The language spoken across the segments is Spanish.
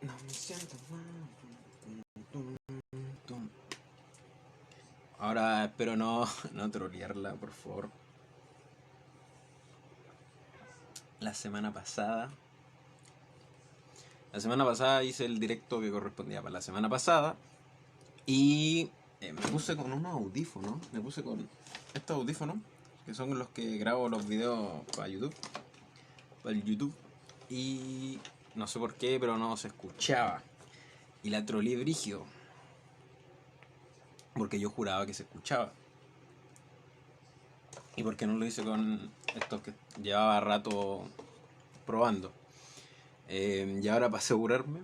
No me siento mal. Ahora espero no trolearla, por favor. La semana pasada. La semana pasada hice el directo que correspondía para la semana pasada. Y me puse con unos audífonos. Me puse con estos audífonos, que son los que grabo los videos para YouTube. Para el YouTube. Y no sé por qué, pero no se escuchaba. Y la troleé brígido. Porque yo juraba que se escuchaba. ¿Y por qué no lo hice con estos que llevaba rato probando? Y ahora para asegurarme,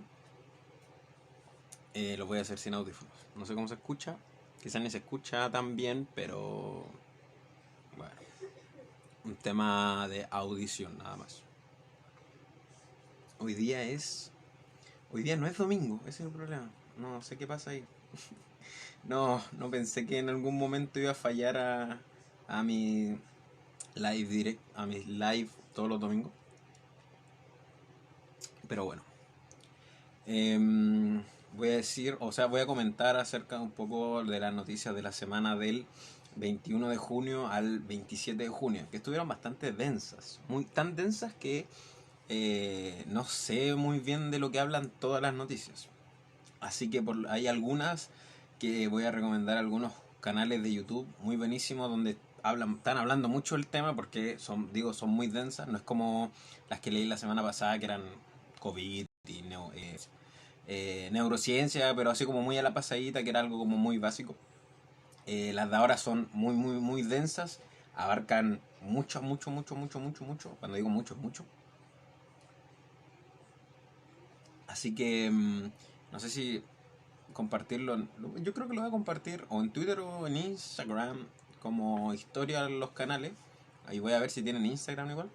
lo voy a hacer sin audífonos. No sé cómo se escucha. Quizás ni se escucha tan bien, pero bueno, un tema de audición nada más. Hoy día es... Hoy día no es domingo, ese es el problema. No sé qué pasa ahí. No pensé que en algún momento iba a fallar a mi live direct, a mis live todos los domingos. Pero bueno. Voy a decir, o sea, voy a comentar acerca un poco de las noticias de la semana del 21 de junio al 27 de junio, que estuvieron bastante densas, muy tan densas que no sé muy bien de lo que hablan todas las noticias. Así que hay algunas que voy a recomendar, algunos canales de YouTube muy buenísimos donde están hablando mucho del tema porque son muy densas, no es como las que leí la semana pasada que eran COVID y neurociencia, pero así como muy a la pasadita, que era algo como muy básico. Las de ahora son muy densas, abarcan mucho. Cuando digo mucho, es mucho. Así que no sé si compartirlo. Yo creo que lo voy a compartir o en Twitter o en Instagram como historia en los canales. Ahí voy a ver si tienen Instagram igual.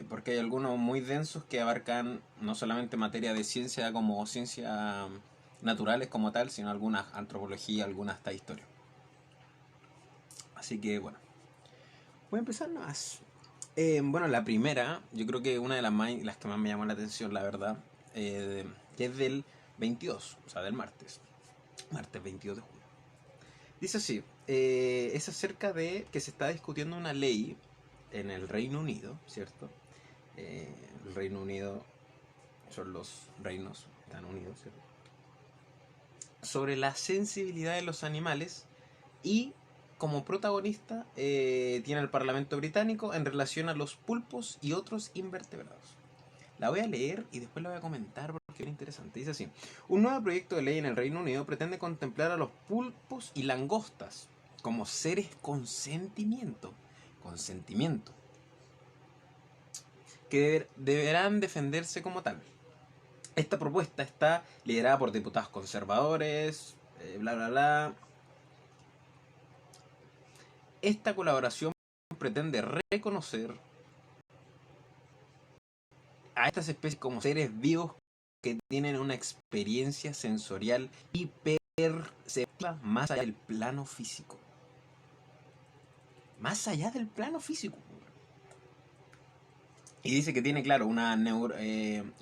Porque hay algunos muy densos que abarcan no solamente materia de ciencia como ciencia naturales como tal, sino algunas antropología, algunas hasta historia. Así que bueno, voy a empezar más. Bueno, la primera, yo creo que una de las que más me llamó la atención, la verdad, que es del 22, o sea, del martes 22 de junio. Dice así, es acerca de que se está discutiendo una ley en el Reino Unido, ¿cierto? El Reino Unido son los reinos, están unidos, ¿cierto? Sobre la sensibilidad de los animales y como protagonista tiene el Parlamento británico en relación a los pulpos y otros invertebrados. La voy a leer y después la voy a comentar porque es interesante. Dice así: un nuevo proyecto de ley en el Reino Unido pretende contemplar a los pulpos y langostas como seres con sentimiento, que deberán defenderse como tal. Esta propuesta está liderada por diputados conservadores, bla bla bla. Esta colaboración pretende reconocer a estas especies como seres vivos que tienen una experiencia sensorial y perceptiva más allá del plano físico. Más allá del plano físico. Y dice que tiene, claro, una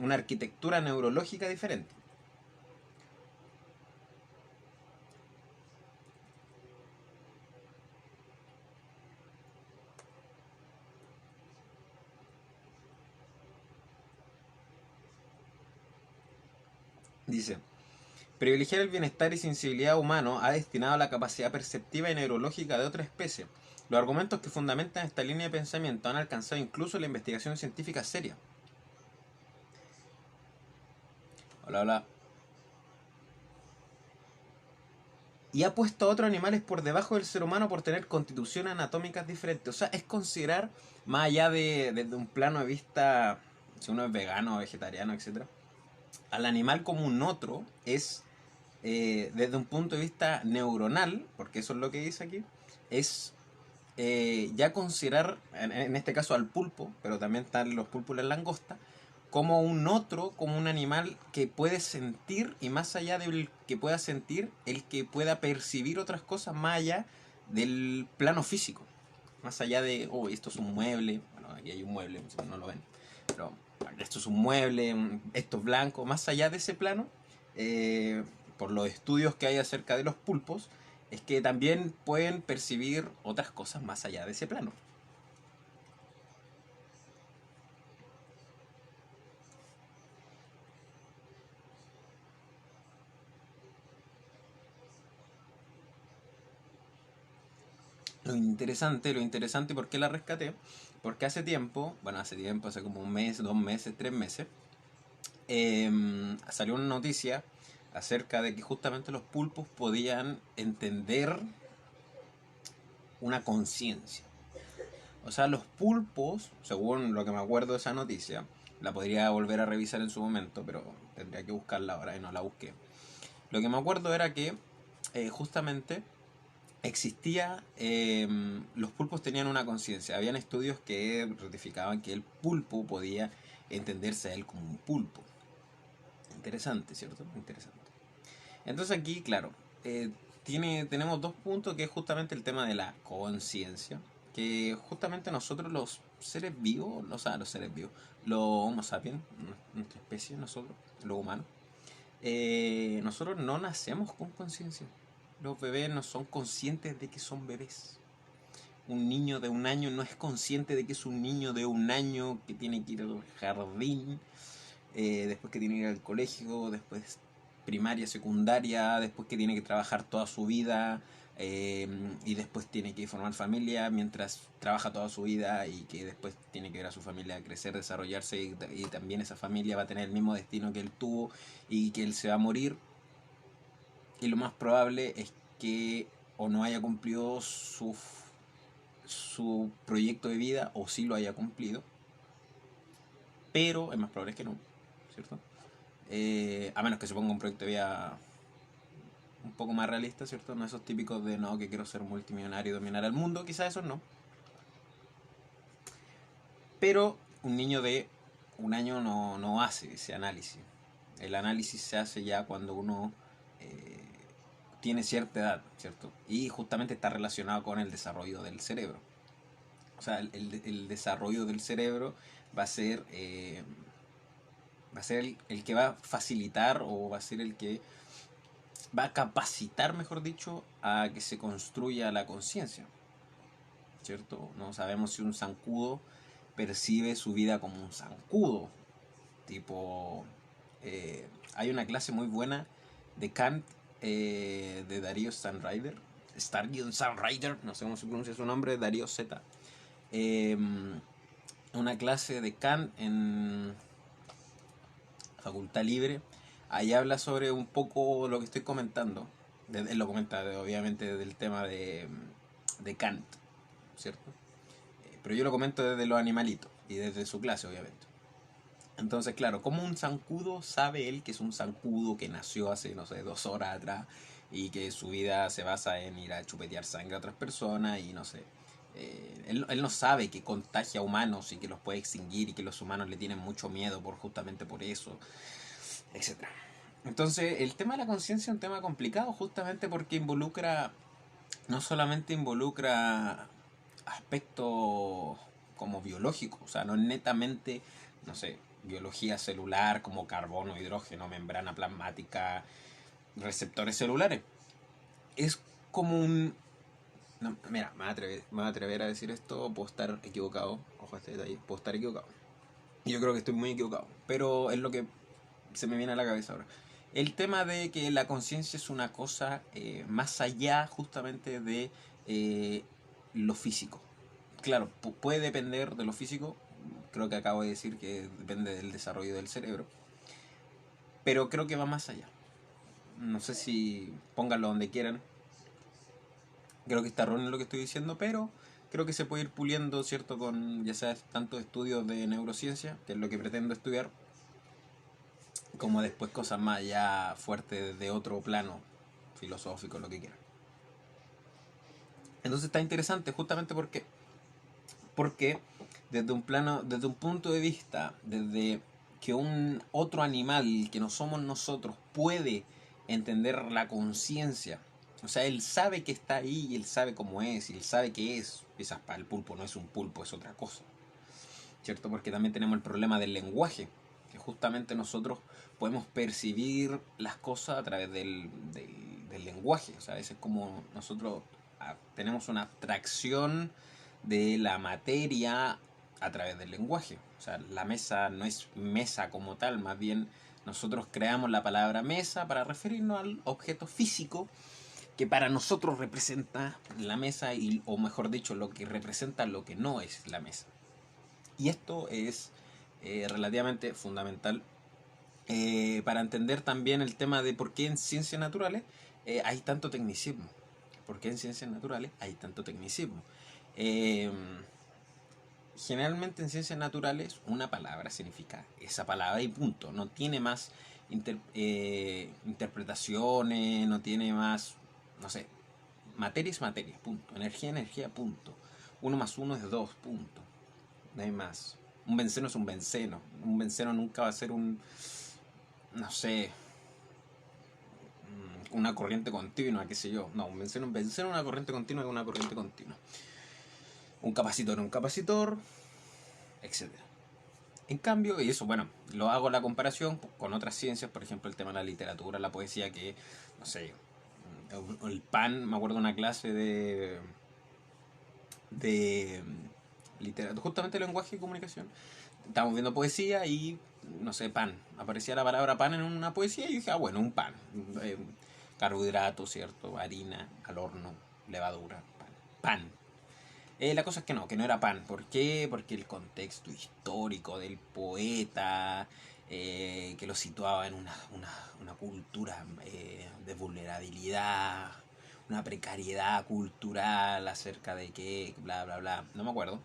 arquitectura neurológica diferente. Dice: privilegiar el bienestar y sensibilidad humano ha destinado a la capacidad perceptiva y neurológica de otra especie. Los argumentos que fundamentan esta línea de pensamiento han alcanzado incluso la investigación científica seria. Hola, hola. Y ha puesto a otros animales por debajo del ser humano por tener constituciones anatómicas diferentes. O sea, es considerar, más allá desde un plano de vista, si uno es vegano, vegetariano, etc., al animal como un otro es, desde un punto de vista neuronal, porque eso es lo que dice aquí, es ya considerar, en este caso al pulpo, pero también están los pulpos y las langostas, como un otro, como un animal que puede sentir, y más allá del que pueda sentir, el que pueda percibir otras cosas más allá del plano físico. Más allá de, oh, esto es un mueble, bueno, aquí hay un mueble, no lo ven, pero esto es un mueble, esto es blanco, más allá de ese plano, por los estudios que hay acerca de los pulpos, es que también pueden percibir otras cosas más allá de ese plano. Lo interesante, ¿por qué la rescaté? Porque hace tiempo, hace como un mes, 2 meses, 3 meses, salió una noticia acerca de que justamente los pulpos podían entender una conciencia. O sea, los pulpos, según lo que me acuerdo de esa noticia, la podría volver a revisar en su momento, pero tendría que buscarla ahora y no la busqué. Lo que me acuerdo era que justamente existía, los pulpos tenían una conciencia. Habían estudios que ratificaban que el pulpo podía entenderse a él como un pulpo. Interesante, ¿cierto? Interesante. Entonces aquí, claro, tenemos dos puntos, que es justamente el tema de la conciencia, que justamente nosotros los seres vivos, o sea, los seres vivos, los Homo sapiens, nuestra especie, nosotros, los humanos, nosotros no nacemos con conciencia. Los bebés no son conscientes de que son bebés. Un niño de 1 año no es consciente de que es un niño de 1 año, que tiene que ir al jardín, después que tiene que ir al colegio, después primaria, secundaria, después que tiene que trabajar toda su vida, y después tiene que formar familia mientras trabaja toda su vida, y que después tiene que ver a su familia crecer, desarrollarse, y también esa familia va a tener el mismo destino que él tuvo, y que él se va a morir, y lo más probable es que o no haya cumplido su proyecto de vida, o sí lo haya cumplido, pero es más probable que no, ¿cierto? A menos que se ponga un proyecto de vida un poco más realista, ¿cierto? No esos típicos de no, que quiero ser multimillonario y dominar el mundo, quizás esos no. Pero un niño de 1 año no hace ese análisis. El análisis se hace ya cuando uno eh, tiene cierta edad, ¿cierto? Y justamente está relacionado con el desarrollo del cerebro. O sea, el desarrollo del cerebro va a ser, va a ser el que va a facilitar, o va a ser el que va a capacitar, mejor dicho, a que se construya la conciencia, ¿cierto? No sabemos si un zancudo percibe su vida como un zancudo. Tipo, hay una clase muy buena de Kant, de Darío Stanrider, Stanrider, no sé cómo se pronuncia su nombre, Darío Z. Eh, una clase de Kant en Facultad Libre. Ahí habla sobre un poco lo que estoy comentando. Él lo comenta, obviamente, del tema de Kant, ¿cierto? Pero yo lo comento desde los animalitos y desde su clase, obviamente. Entonces, claro, como un zancudo sabe él que es un zancudo que nació hace, no sé, 2 horas atrás, y que su vida se basa en ir a chupetear sangre a otras personas y no sé. Él no sabe que contagia a humanos y que los puede extinguir, y que los humanos le tienen mucho miedo justamente por eso, etcétera. Entonces, el tema de la conciencia es un tema complicado, justamente porque no solamente involucra aspectos como biológicos, o sea, no es netamente, no sé, biología celular como carbono, hidrógeno, membrana plasmática, receptores celulares. Es como un... No, mira, me voy a atrever a decir esto, puedo estar equivocado, ojo a este detalle, puedo estar equivocado. Yo creo que estoy muy equivocado, pero es lo que se me viene a la cabeza ahora. El tema de que la conciencia es una cosa, más allá justamente de lo físico. Claro, puede depender de lo físico, creo que acabo de decir que depende del desarrollo del cerebro, pero creo que va más allá. No sé si pónganlo donde quieran, creo que está erróneo lo que estoy diciendo, pero creo que se puede ir puliendo, ¿cierto? Con ya sea tantos estudios de neurociencia, que es lo que pretendo estudiar, como después cosas más ya fuertes de otro plano filosófico, lo que quieran. Entonces está interesante justamente porque desde un punto de vista, desde que un otro animal que no somos nosotros puede entender la conciencia, o sea, él sabe que está ahí, y él sabe cómo es, y él sabe que es, quizás para el pulpo no es un pulpo, es otra cosa. ¿cierto? Porque también tenemos el problema del lenguaje, que justamente nosotros podemos percibir las cosas a través del lenguaje. O sea, a veces como nosotros tenemos una abstracción de la materia a través del lenguaje. O sea, la mesa no es mesa como tal, más bien nosotros creamos la palabra mesa para referirnos al objeto físico que para nosotros representa la mesa, o mejor dicho, lo que representa lo que no es la mesa. Y esto es relativamente fundamental para entender también el tema de por qué en ciencias naturales hay tanto tecnicismo. ¿Por qué en ciencias naturales hay tanto tecnicismo? Eh, Generalmente en ciencias naturales una palabra significa esa palabra y punto. No tiene más interpretaciones, no tiene más, no sé, materia es materia, punto. Energía, energía, punto. Uno más uno es dos, punto. No hay más. Un benceno es un benceno. Un benceno nunca va a ser un, no sé, una corriente continua, qué sé yo. No, un benceno es una corriente continua es una corriente continua. Un capacitor, etcétera. En cambio, y eso, bueno, lo hago la comparación con otras ciencias, por ejemplo, el tema de la literatura, la poesía, que, no sé, el pan, me acuerdo de una clase de literatura, justamente lenguaje y comunicación. Estábamos viendo poesía y, no sé, pan. Aparecía la palabra pan en una poesía y yo dije, ah, bueno, un pan. Eh, Carbohidrato, ¿cierto? Harina, al horno, levadura, pan. Pan. La cosa es que no era pan. ¿Por qué? Porque el contexto histórico del poeta, que lo situaba en una cultura de vulnerabilidad, una precariedad cultural acerca de que, bla, bla, bla, no me acuerdo.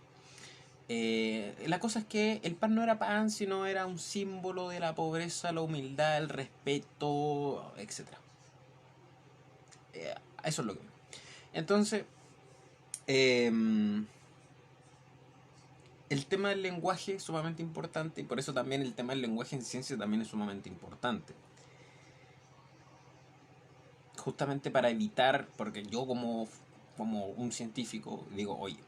La cosa es que el pan no era pan, sino era un símbolo de la pobreza, la humildad, el respeto, etc. Eso es lo que... Entonces, eh, el tema del lenguaje es sumamente importante y por eso también el tema del lenguaje en ciencia también es sumamente importante. Justamente para evitar, porque yo como un científico digo, oye,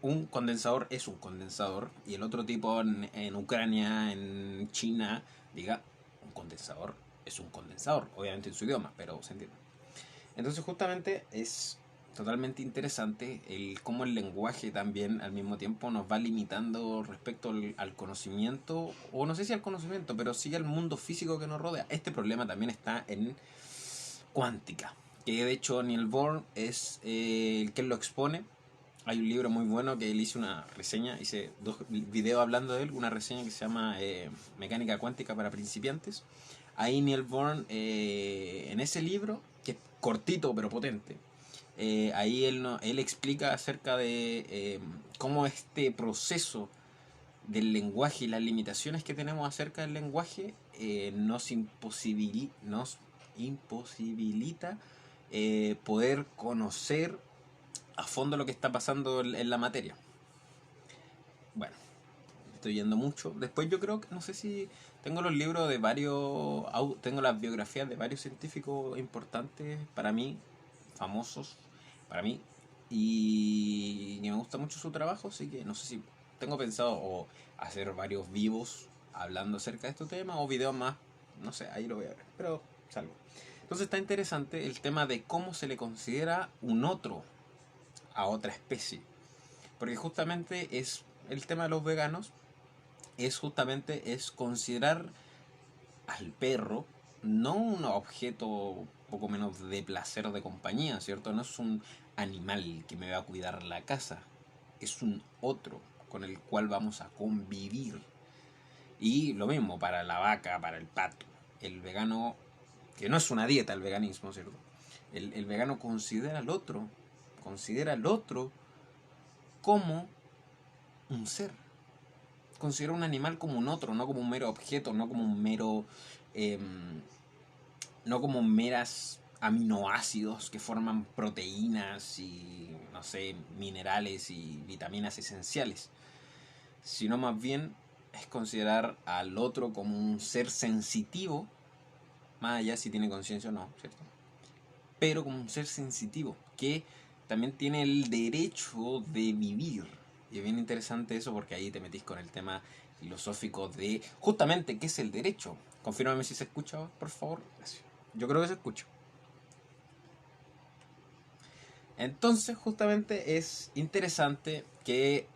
un condensador es un condensador y el otro tipo en Ucrania, en China, diga, un condensador es un condensador, obviamente en su idioma, pero se entiende. Entonces justamente es totalmente interesante el cómo el lenguaje también al mismo tiempo nos va limitando respecto al conocimiento, o no sé si al conocimiento, pero sí al mundo físico que nos rodea. Este problema también está en cuántica, que de hecho Niels Bohr es el que lo expone. Hay un libro muy bueno que él hizo una reseña, hice 2 videos hablando de él, una reseña que se llama Mecánica Cuántica para Principiantes. Ahí Niels Bohr, en ese libro, que es cortito pero potente, ahí él explica acerca de cómo este proceso del lenguaje y las limitaciones que tenemos acerca del lenguaje nos imposibilita poder conocer a fondo lo que está pasando en la materia. Bueno, estoy yendo mucho. Después yo creo que, no sé si tengo los libros de varios, tengo las biografías de varios científicos importantes para mí, famosos para mí, y me gusta mucho su trabajo, así que no sé si tengo pensado o hacer varios vivos hablando acerca de este tema o videos más, no sé, ahí lo voy a ver, pero salgo. Entonces está interesante el tema de cómo se le considera un otro a otra especie. Porque justamente es el tema de los veganos, es justamente es considerar al perro no un objeto poco menos de placer o de compañía, ¿cierto? No es un animal que me va a cuidar la casa, es un otro con el cual vamos a convivir. Y lo mismo para la vaca, para el pato. El vegano, que no es una dieta el veganismo, ¿cierto? El vegano considera al otro como un ser. Considera un animal como un otro, no como un mero objeto, no como un mero... Eh, no como meras aminoácidos que forman proteínas y, no sé, minerales y vitaminas esenciales, sino más bien es considerar al otro como un ser sensitivo, más allá si tiene conciencia o no, ¿cierto? Pero como un ser sensitivo, que también tiene el derecho de vivir, Y es bien interesante eso porque ahí te metís con el tema filosófico de justamente qué es el derecho. Confírmame si se escucha, por favor. Gracias. Yo creo que se escucha. Entonces, justamente es interesante que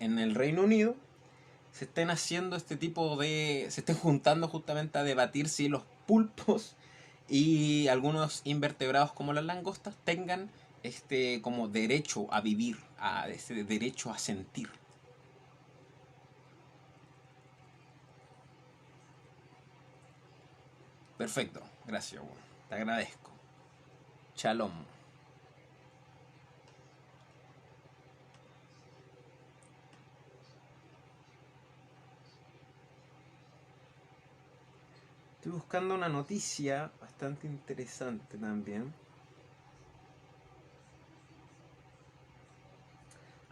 en el Reino Unido se estén haciendo este tipo de... se estén juntando justamente a debatir si los pulpos y algunos invertebrados como las langostas tengan este como derecho a vivir, a este derecho a sentir. Perfecto, gracias, bueno, te agradezco. Shalom. Estoy buscando una noticia bastante interesante también.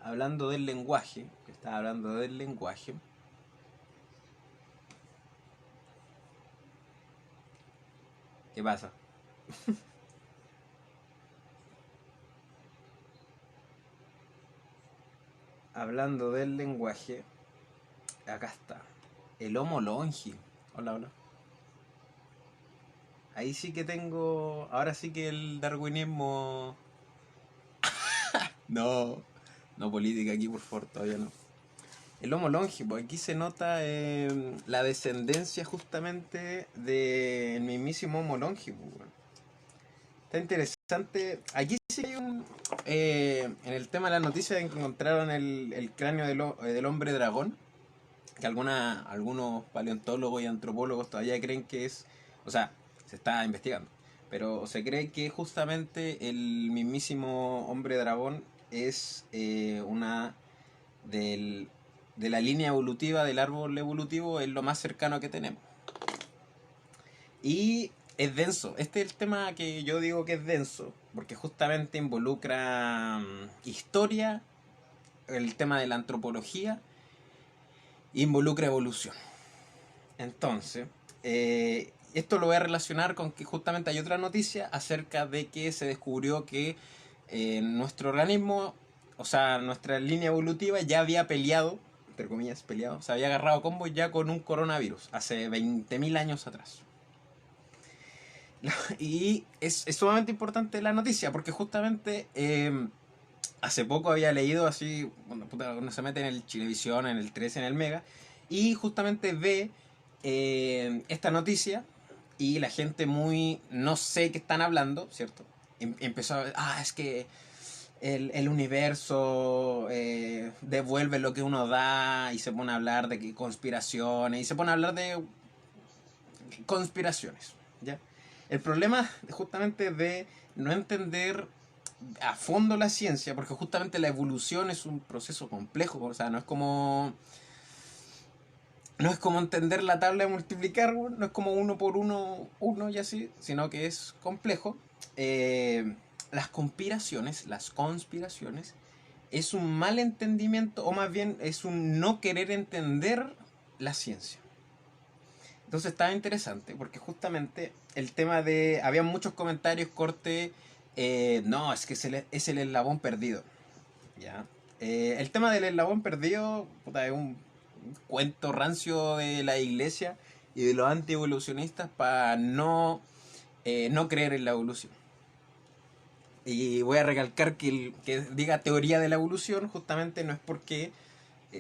Hablando del lenguaje, que estaba hablando del lenguaje. ¿Qué pasa? Hablando del lenguaje, acá está. El Homo longi. Hola, hola. Ahí sí que tengo. Ahora sí que el darwinismo. No, no política aquí, por favor, todavía no. El Homo longi, pues aquí se nota la descendencia justamente del mismísimo Homo longi. Pues, bueno. Está interesante. Aquí sí hay un. En el tema de las noticias encontraron el cráneo del hombre dragón, que algunos paleontólogos y antropólogos todavía creen que es. O sea, se está investigando. Pero se cree que justamente el mismísimo hombre dragón es una del, de la línea evolutiva del árbol evolutivo, es lo más cercano que tenemos. Y es denso. Este es el tema que yo digo que es denso, porque justamente involucra historia, el tema de la antropología, involucra evolución. Entonces, esto lo voy a relacionar con que justamente hay otra noticia acerca de que se descubrió que nuestro organismo, o sea, nuestra línea evolutiva ya había peleado, entre comillas, peleado, se había agarrado combo ya con un coronavirus hace 20.000 años atrás. Y es sumamente importante la noticia porque justamente hace poco había leído así, cuando uno se mete en el Chilevisión, en el 13, en el Mega, y justamente ve esta noticia y la gente muy, no sé qué están hablando, ¿cierto? Empezó a ver, es que el universo devuelve lo que uno da y se pone a hablar de que conspiraciones y se pone a hablar de conspiraciones, ¿ya? El problema justamente de no entender a fondo la ciencia, porque justamente la evolución es un proceso complejo, o sea, no es como entender la tabla de multiplicar, no es como uno por uno, uno y así, sino que es complejo. Las conspiraciones, es un mal entendimiento, o más bien es un no querer entender la ciencia. Entonces estaba interesante, porque justamente el tema de... Había muchos comentarios corte, no, es que es el eslabón perdido. ¿Ya? El tema del eslabón perdido puta, es un cuento rancio de la iglesia y de los antievolucionistas para no creer en la evolución. Y voy a recalcar que el que diga teoría de la evolución justamente no es porque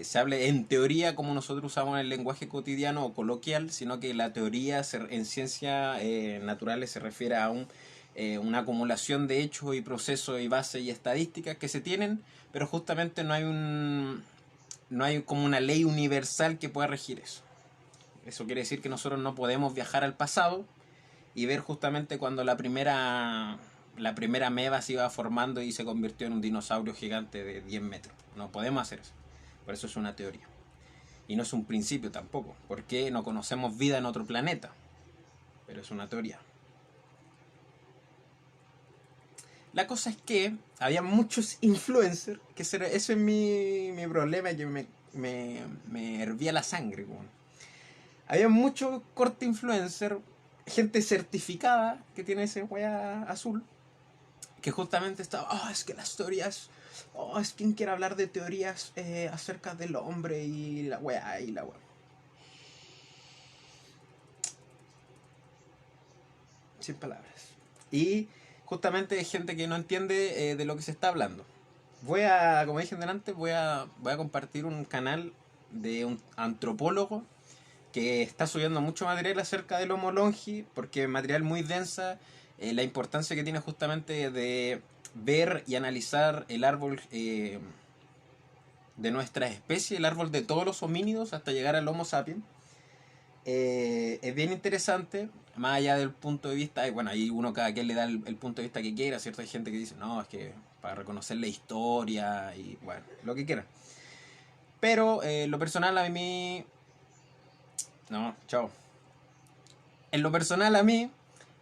se hable en teoría como nosotros usamos en el lenguaje cotidiano o coloquial, sino que la teoría en ciencias naturales se refiere a una acumulación de hechos y procesos y bases y estadísticas que se tienen, pero justamente no hay como una ley universal que pueda regir eso. Eso quiere decir que nosotros no podemos viajar al pasado y ver justamente cuando la primera ameba se iba formando y se convirtió en un dinosaurio gigante de 10 metros. No podemos hacer eso. Por eso es una teoría. Y no es un principio tampoco, porque no conocemos vida en otro planeta. Pero es una teoría. La cosa es que había muchos influencers, que ese es mi problema, que me hervía la sangre. Como. Había mucho corte influencer, gente certificada que tiene ese wea azul, que justamente estaba, es que las teorías oh, es quien quiere hablar de teorías acerca del hombre y la weá y la weá. Sin palabras. Y justamente hay gente que no entiende de lo que se está hablando. Como dije delante, voy a compartir un canal de un antropólogo que está subiendo mucho material acerca del Homo longi, porque es material muy densa, la importancia que tiene justamente de ver y analizar el árbol de nuestra especie, el árbol de todos los homínidos hasta llegar al Homo sapiens. Es bien interesante, más allá del punto de vista, bueno, ahí uno cada quien le da el punto de vista que quiera, ¿cierto? Hay gente que dice, no, es que para reconocer la historia y bueno, lo que quiera. Pero lo personal a mí... No, chao. En lo personal a mí,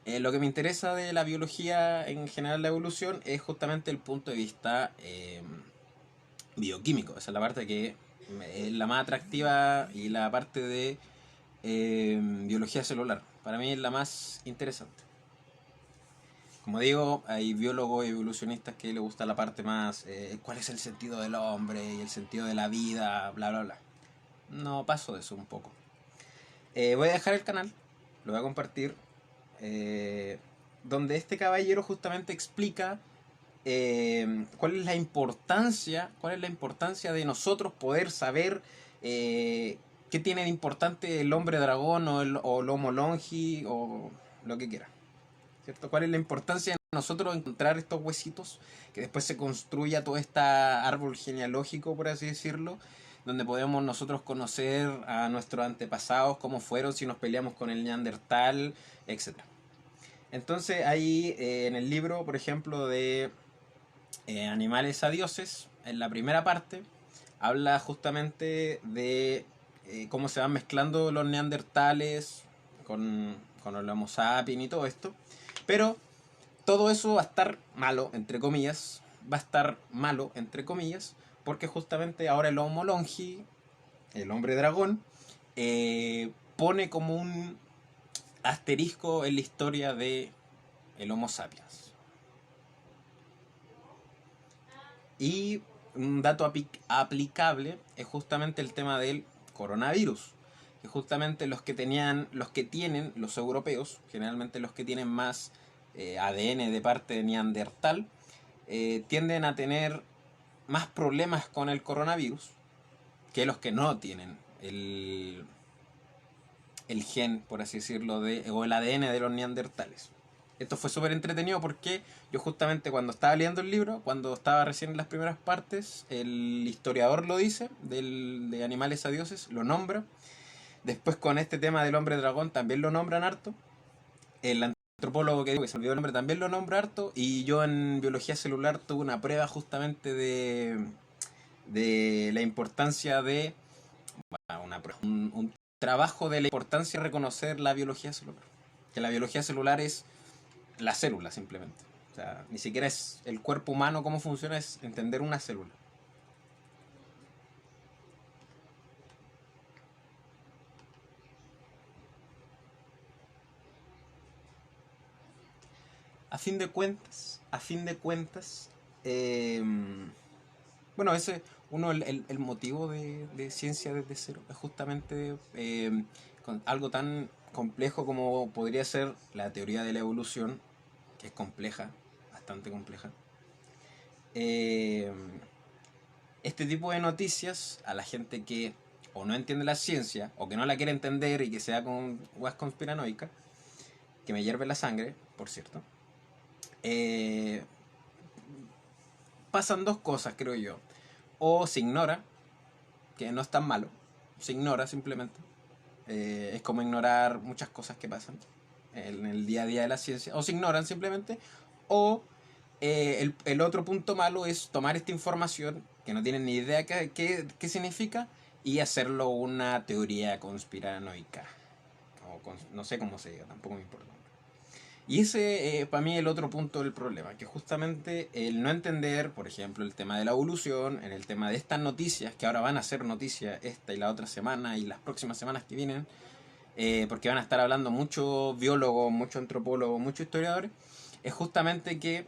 lo que me interesa de la biología en general, la evolución, es justamente el punto de vista bioquímico. Esa es la parte que es la más atractiva y la parte de biología celular. Para mí es la más interesante. Como digo, hay biólogos y evolucionistas que les gusta la parte más, cuál es el sentido del hombre y el sentido de la vida, bla, bla, bla. No paso de eso un poco. Voy a dejar el canal, lo voy a compartir, donde este caballero justamente explica cuál es la importancia de nosotros poder saber qué tiene de importante el hombre dragón o el Homo longi o lo que quiera, ¿cierto? ¿Cuál es la importancia de nosotros encontrar estos huesitos que después se construya todo este árbol genealógico, por así decirlo, donde podemos nosotros conocer a nuestros antepasados, cómo fueron, si nos peleamos con el Neandertal, etcétera? Entonces ahí en el libro, por ejemplo, de Animales a Dioses, en la primera parte, habla justamente de cómo se van mezclando los neandertales con el Homo sapiens y todo esto. Pero todo eso va a estar malo, entre comillas. Va a estar malo, entre comillas, porque justamente ahora el Homo longi, el hombre dragón, pone como un asterisco en la historia de el Homo sapiens. Y un dato aplicable es justamente el tema del coronavirus. Que justamente los que tienen, los europeos, generalmente los que tienen más ADN de parte de Neandertal, tienden a tener más problemas con el coronavirus que los que no tienen el gen, por así decirlo, o el ADN de los neandertales. Esto fue súper entretenido porque yo justamente cuando estaba leyendo el libro, cuando estaba recién en las primeras partes, el historiador lo dice, de Animales a Dioses, lo nombra. Después con este tema del hombre dragón también lo nombran harto. El antropólogo que digo que se olvidó el nombre también lo nombra harto. Y yo en biología celular tuve una prueba justamente de la importancia de... Bueno, un trabajo de la importancia de reconocer la biología celular. Que la biología celular es la célula simplemente. O sea, ni siquiera es el cuerpo humano cómo funciona, es entender una célula. A fin de cuentas, eh, bueno, ese uno el motivo de ciencia desde cero es justamente con algo tan complejo como podría ser la teoría de la evolución, que es compleja, bastante compleja. Eh, este tipo de noticias a la gente que o no entiende la ciencia o que no la quiere entender y que sea con weas conspiranoicas, que me hierve la sangre, por cierto, eh, pasan dos cosas, creo yo. O se ignora, que no es tan malo, se ignora simplemente. Es como ignorar muchas cosas que pasan en el día a día de la ciencia, o se ignoran simplemente, o el otro punto malo es tomar esta información que no tienen ni idea qué significa y hacerlo una teoría conspiranoica. No sé cómo se diga, tampoco me importa. Y ese, para mí, es el otro punto del problema, que justamente el no entender, por ejemplo, el tema de la evolución, en el tema de estas noticias, que ahora van a ser noticias esta y la otra semana y las próximas semanas que vienen, porque van a estar hablando muchos biólogos, muchos antropólogos, muchos historiadores, es justamente que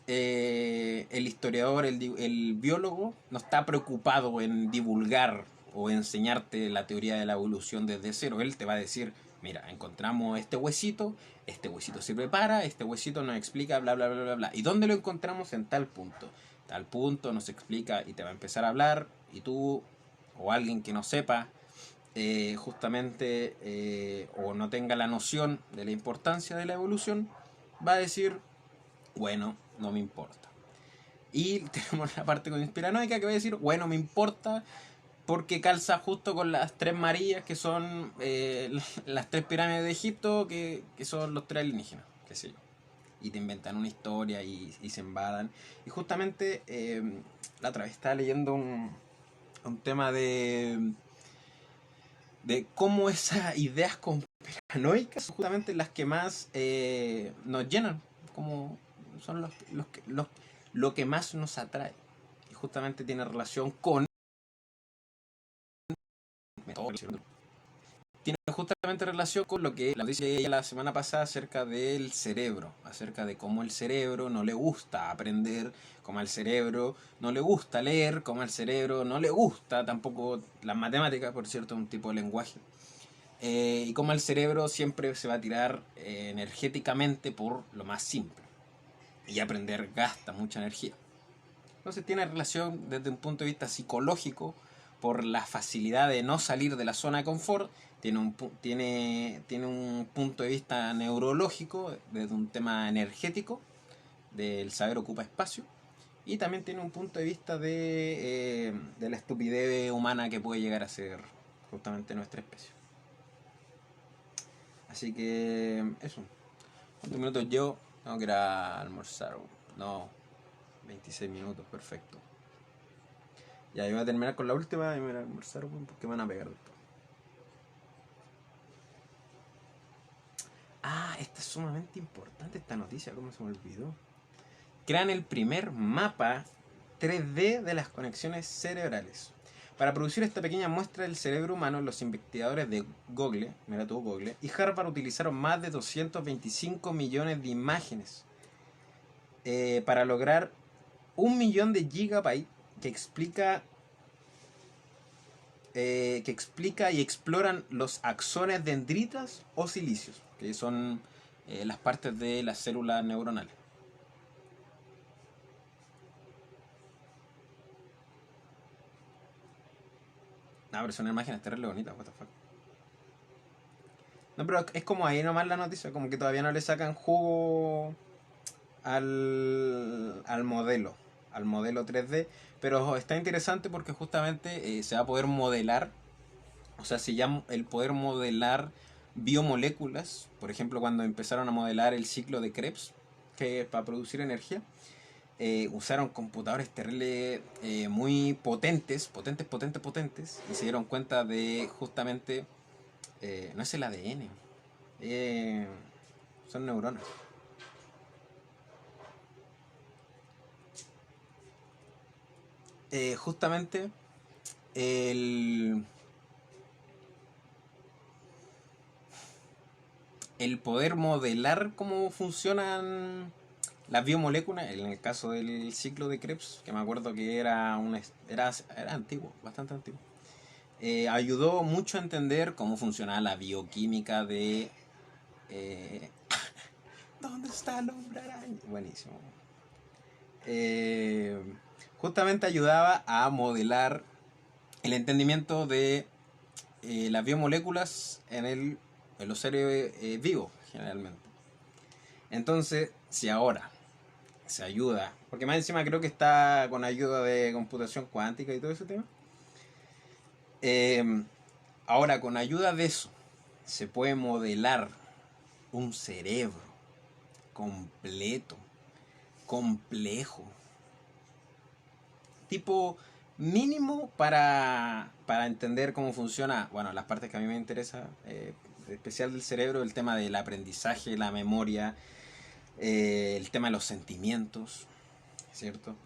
el historiador, el biólogo, no está preocupado en divulgar o enseñarte la teoría de la evolución desde cero. Él te va a decir, mira, encontramos este huesito sirve para, este huesito nos explica, bla, bla, bla, bla, bla. ¿Y dónde lo encontramos? En tal punto. Tal punto nos explica y te va a empezar a hablar y tú o alguien que no sepa o no tenga la noción de la importancia de la evolución, va a decir, bueno, no me importa. Y tenemos la parte conspiranoica que va a decir, bueno, me importa porque calza justo con las tres Marías, que son las tres pirámides de Egipto, que son los tres alienígenas, qué sé yo. Y te inventan una historia y se embadan. Y justamente la otra vez estaba leyendo un tema de cómo esas ideas conspiranoicas son justamente las que más nos llenan, como son lo que más nos atrae. Y justamente tiene relación con tiene justamente relación con lo que la dice ella la semana pasada acerca del cerebro, acerca de cómo el cerebro no le gusta aprender, cómo al cerebro no le gusta leer, cómo al cerebro no le gusta tampoco las matemáticas, por cierto, un tipo de lenguaje. Y cómo el cerebro siempre se va a tirar energéticamente por lo más simple. Y aprender gasta mucha energía. Entonces tiene relación desde un punto de vista psicológico por la facilidad de no salir de la zona de confort, tiene un punto de vista neurológico desde un tema energético, del saber ocupa espacio, y también tiene un punto de vista de la estupidez humana que puede llegar a ser justamente nuestra especie. Así que eso. ¿Cuántos minutos yo? Tengo que ir a almorzar. No, 26 minutos, perfecto. Ya, yo voy a terminar con la última y me voy a almorzar porque me van a pegar después. Ah, esta es sumamente importante esta noticia, ¿cómo se me olvidó? Crean el primer mapa 3D de las conexiones cerebrales. Para producir esta pequeña muestra del cerebro humano, los investigadores de Google, mira tú Google, y Harvard utilizaron más de 225 millones de imágenes para lograr 1 millón de gigabytes que explica y exploran los axones dendritas o silicios, que son las partes de las células neuronales. No, pero son imágenes terrible bonitas, what the fuck. No, pero es como ahí nomás la noticia, como que todavía no le sacan jugo al modelo, al modelo 3D, pero está interesante porque justamente se va a poder modelar, o sea, se llama el poder modelar biomoléculas, por ejemplo, cuando empezaron a modelar el ciclo de Krebs, que es para producir energía, usaron computadores terribles muy potentes, y se dieron cuenta de justamente, no es el ADN, eh, son neuronas. Justamente el, el poder modelar cómo funcionan las biomoléculas, en el caso del ciclo de Krebs, que me acuerdo que era antiguo, bastante antiguo, ayudó mucho a entender cómo funcionaba la bioquímica de... Eh, ¿Dónde está el hombre araña? Buenísimo. Eh, Justamente ayudaba a modelar el entendimiento de las biomoléculas en los seres vivos, generalmente. Entonces, si ahora se ayuda, porque más encima creo que está con ayuda de computación cuántica y todo ese tema, eh, ahora con ayuda de eso se puede modelar un cerebro completo, complejo, tipo mínimo para entender cómo funciona, bueno, las partes que a mí me interesa, especial del cerebro, el tema del aprendizaje, la memoria, el tema de los sentimientos, ¿cierto?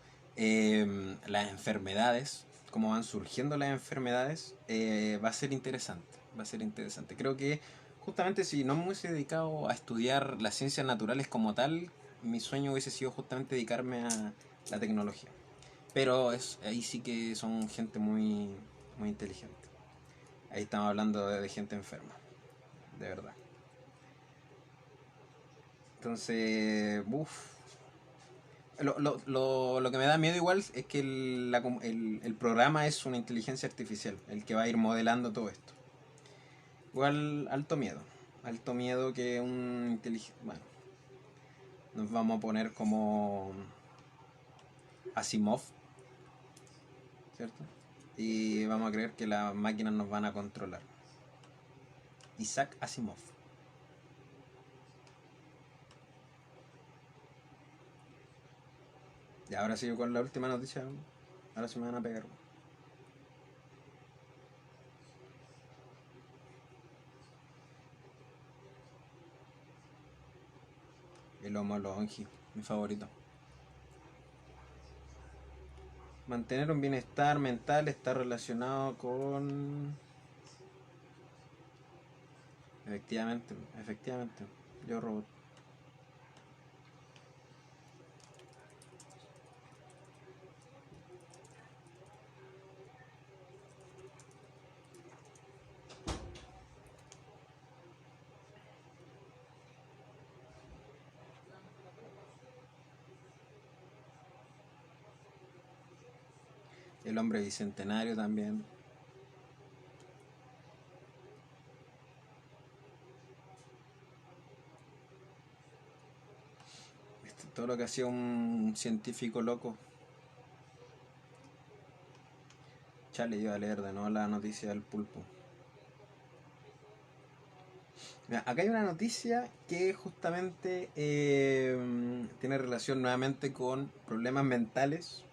Las enfermedades, cómo van surgiendo las enfermedades, va a ser interesante, va a ser interesante. Creo que justamente si no me hubiese dedicado a estudiar las ciencias naturales como tal, mi sueño hubiese sido justamente dedicarme a la tecnología. Pero ahí sí que son gente muy, muy inteligente. Ahí estamos hablando de gente enferma, de verdad. Entonces, uff. Lo que me da miedo igual es que el programa es una inteligencia artificial, el que va a ir modelando todo esto. Igual, alto miedo. Alto miedo que un inteligente... Bueno, nos vamos a poner como Asimov, ¿cierto? Y vamos a creer que las máquinas nos van a controlar. Isaac Asimov. Y ahora sigo con la última noticia. Ahora se me van a pegar. El Homo Longi, mi favorito. Mantener un bienestar mental está relacionado con... Efectivamente, efectivamente. Yo robot. El hombre bicentenario también. Todo lo que hacía un científico loco. Chale, iba a leer de nuevo la noticia del pulpo. Mira, acá hay una noticia que justamente tiene relación nuevamente con problemas mentales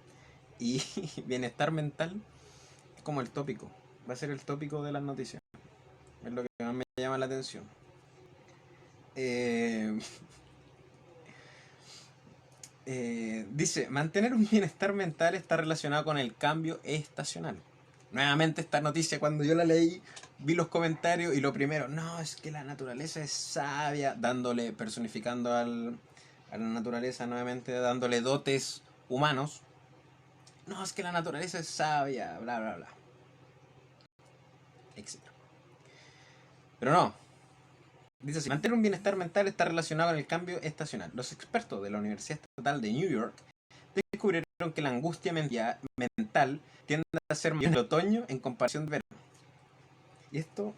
y bienestar mental. Es como el tópico. Va a ser el tópico de las noticias. Es lo que más me llama la atención. Eh, dice, mantener un bienestar mental está relacionado con el cambio estacional. Nuevamente esta noticia, cuando yo la leí, vi los comentarios y lo primero, no, es que la naturaleza es sabia, dándole, personificando a la naturaleza nuevamente, dándole dotes humanos. No, es que la naturaleza es sabia, bla, bla, bla, etcétera. Pero no, dice así, mantener un bienestar mental está relacionado con el cambio estacional. Los expertos de la Universidad Estatal de New York descubrieron que la angustia mental tiende a ser mayor en el otoño en comparación de verano. Y esto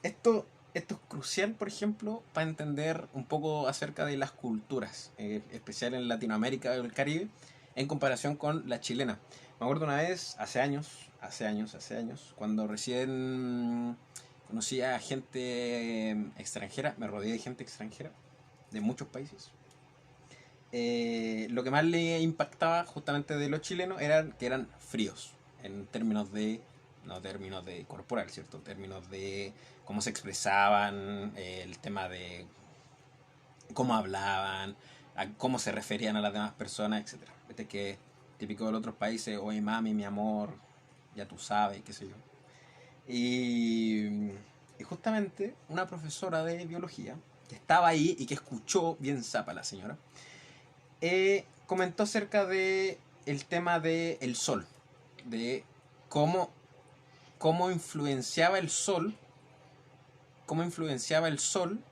es crucial, por ejemplo, para entender un poco acerca de las culturas, especial en Latinoamérica y el Caribe, en comparación con la chilena. Me acuerdo una vez, hace años, cuando recién conocí a gente extranjera, me rodeé de gente extranjera, de muchos países. Lo que más le impactaba justamente de los chilenos era que eran fríos, en términos de, no términos de corporal, ¿cierto? Términos de cómo se expresaban, el tema de cómo hablaban, a cómo se referían a las demás personas, etcétera. Este que es típico de los otros países, oye mami, mi amor, ya tú sabes, qué sé yo. Y justamente una profesora de biología que estaba ahí y que escuchó bien zapa la señora, comentó acerca de el tema del sol, de cómo, cómo influenciaba el sol, cómo influenciaba el sol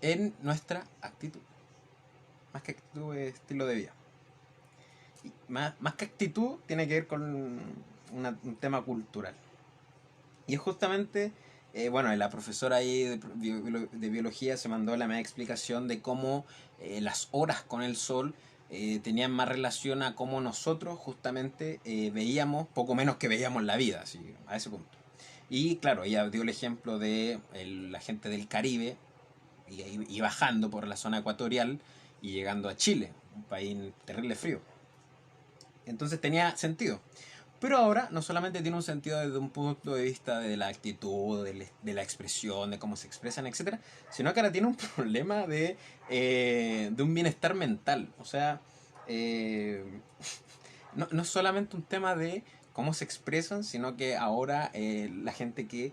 en nuestra actitud. Más que actitud es estilo de vida. Y más que actitud tiene que ver con un tema cultural. Y es justamente, bueno, la profesora ahí de biología se mandó la media explicación de cómo las horas con el sol tenían más relación a cómo nosotros justamente veíamos, poco menos que veíamos la vida, así, a ese punto. Y claro, ella dio el ejemplo de la gente del Caribe y bajando por la zona ecuatorial y llegando a Chile, un país terrible frío. Entonces tenía sentido. Pero ahora no solamente tiene un sentido desde un punto de vista de la actitud, de la expresión, de cómo se expresan, etcétera, sino que ahora tiene un problema de un bienestar mental. O sea, eh, no es solamente un tema de cómo se expresan, sino que ahora la gente que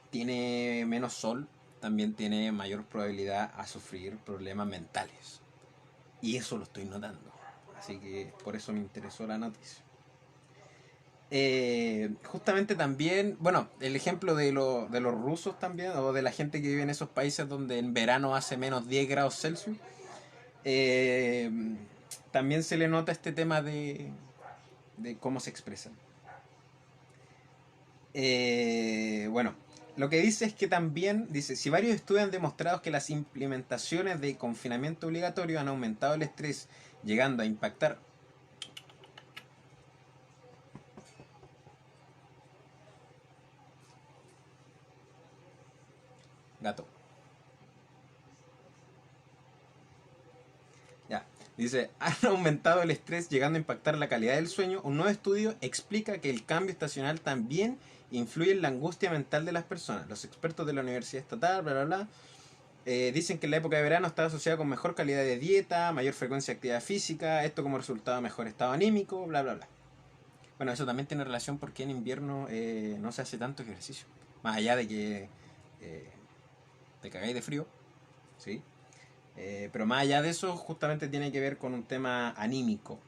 tiene menos sol también tiene mayor probabilidad a sufrir problemas mentales. Y eso lo estoy notando. Así que por eso me interesó la noticia. Justamente también, bueno, el ejemplo de los rusos también, o de la gente que vive en esos países donde en verano hace menos 10 grados Celsius, eh, también se le nota este tema de cómo se expresan. Bueno, lo que dice es que también, dice, si varios estudios han demostrado que las implementaciones de confinamiento obligatorio han aumentado el estrés, llegando a impactar... Gato. Ya. Dice, han aumentado el estrés llegando a impactar la calidad del sueño. Un nuevo estudio explica que el cambio estacional también influye en la angustia mental de las personas. Los expertos de la Universidad Estatal, bla, bla, bla, dicen que la época de verano está asociada con mejor calidad de dieta, mayor frecuencia de actividad física, esto como resultado de mejor estado anímico, bla, bla, bla. Bueno, eso también tiene relación porque en invierno no se hace tanto ejercicio. Más allá de que eh, te cagáis de frío, ¿sí? Pero más allá de eso, justamente tiene que ver con un tema anímico.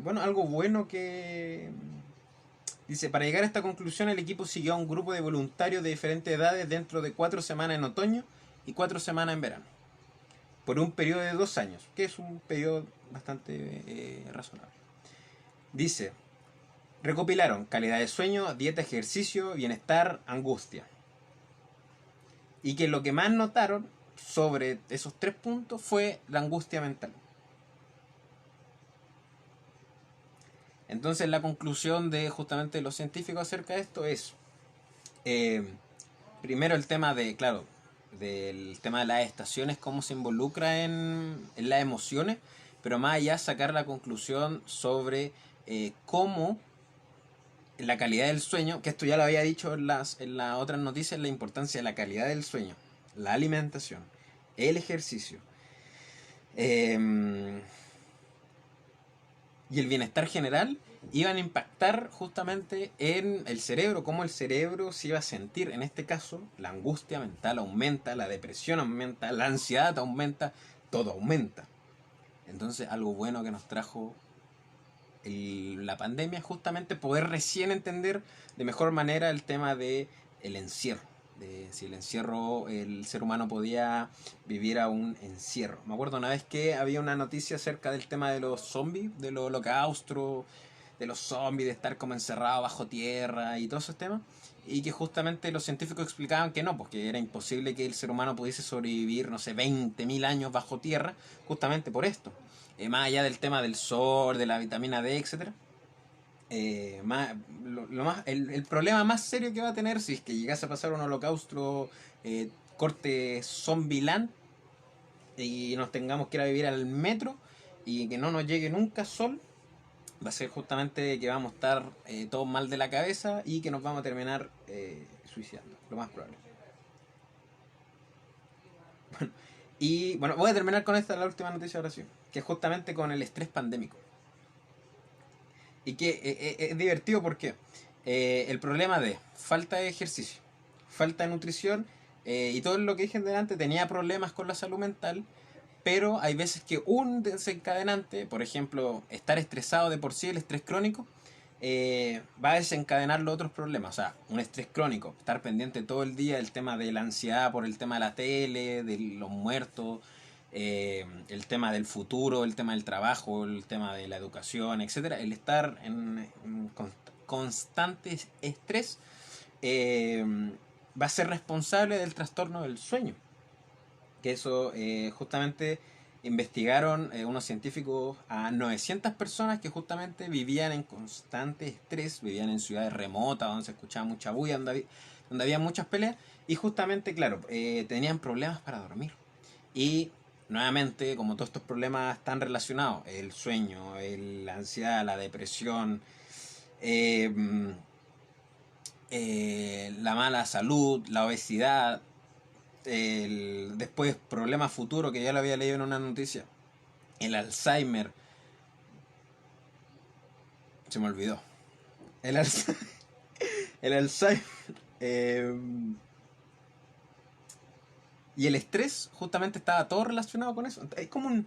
Bueno, algo bueno que... Dice, para llegar a esta conclusión el equipo siguió a un grupo de voluntarios de diferentes edades dentro de 4 semanas en otoño y 4 semanas en verano. Por un periodo de 2 años, que es un periodo bastante razonable. Dice, recopilaron calidad de sueño, dieta, ejercicio, bienestar, angustia. Y que lo que más notaron sobre esos 3 puntos fue la angustia mental. Entonces la conclusión de justamente los científicos acerca de esto es, eh, primero el tema de, claro, del tema de las estaciones, cómo se involucra en las emociones, pero más allá sacar la conclusión sobre cómo la calidad del sueño, que esto ya lo había dicho en las otras noticias, la importancia de la calidad del sueño, la alimentación, el ejercicio eh, y el bienestar general iban a impactar justamente en el cerebro, cómo el cerebro se iba a sentir. En este caso, la angustia mental aumenta, la depresión aumenta, la ansiedad aumenta, todo aumenta. Entonces, algo bueno que nos trajo la pandemia es justamente poder recién entender de mejor manera el tema de el encierro, de si el encierro, el ser humano podía vivir a un encierro. Me acuerdo una vez que había una noticia acerca del tema de los zombies, de los holocausto, de los zombies, de estar como encerrado bajo tierra y todos esos temas, y que justamente los científicos explicaban que no, porque era imposible que el ser humano pudiese sobrevivir, no sé, 20.000 años bajo tierra, justamente por esto. Más allá del tema del sol, de la vitamina D, etcétera, más, lo más, el problema más serio que va a tener si es que llegase a pasar un holocausto corte Zombieland y nos tengamos que ir a vivir al metro y que no nos llegue nunca sol, va a ser justamente que vamos a estar todos mal de la cabeza y que nos vamos a terminar suicidando, lo más probable. Y bueno, voy a terminar con esta, la última noticia ahora sí, que es justamente con el estrés pandémico. Y que es divertido porque el problema de falta de ejercicio, falta de nutrición y todo lo que dije delante tenía problemas con la salud mental, pero hay veces que un desencadenante, por ejemplo, estar estresado de por sí, el estrés crónico, va a desencadenar los otros problemas. O sea, un estrés crónico, estar pendiente todo el día del tema de la ansiedad por el tema de la tele, de los muertos, el tema del futuro, el tema del trabajo, el tema de la educación, etcétera. El estar en constante estrés eh, va a ser responsable del trastorno del sueño. Que eso justamente investigaron unos científicos a 900 personas que justamente vivían en constante estrés, vivían en ciudades remotas donde se escuchaba mucha bulla, donde había muchas peleas y justamente, claro, tenían problemas para dormir. Y nuevamente, como todos estos problemas están relacionados, el sueño, la ansiedad, la depresión, eh, la mala salud, la obesidad, después problemas futuros que ya lo había leído en una noticia, el Alzheimer, se me olvidó, el, Alz- el Alzheimer, eh, Y el estrés justamente estaba todo relacionado con eso. Es como un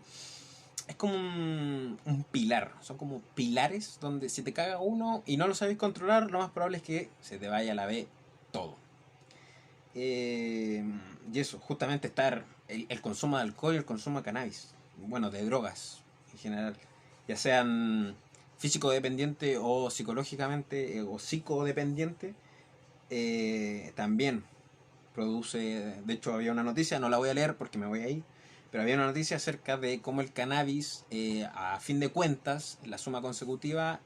pilar. Son como pilares donde si te caga uno y no lo sabes controlar, lo más probable es que se te vaya a la B todo. Eh, y eso, justamente estar el consumo de alcohol y el consumo de cannabis. Bueno, de drogas en general. Ya sean físico dependiente o psicológicamente o psicodependiente. También produce, de hecho había una noticia, no la voy a leer porque me voy a ir, pero había una noticia acerca de cómo el cannabis, a fin de cuentas, la suma consecutiva,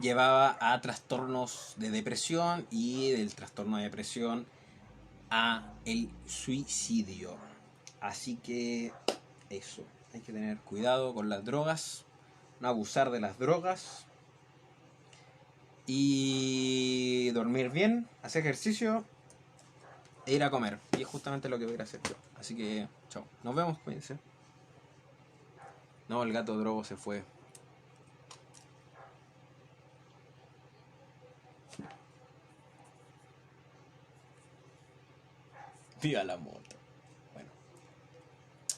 llevaba a trastornos de depresión y del trastorno de depresión a el suicidio. Así que eso, hay que tener cuidado con las drogas, no abusar de las drogas y dormir bien, hacer ejercicio e ir a comer. Y es justamente lo que voy a ir a hacer yo. Así que, chao. Nos vemos, cuídense. No, el gato drogo se fue. Viva la mota. Bueno,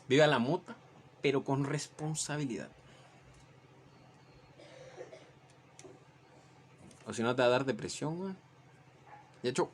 viva la mota, pero con responsabilidad. O si no te va a dar depresión, weón. Ya, chao.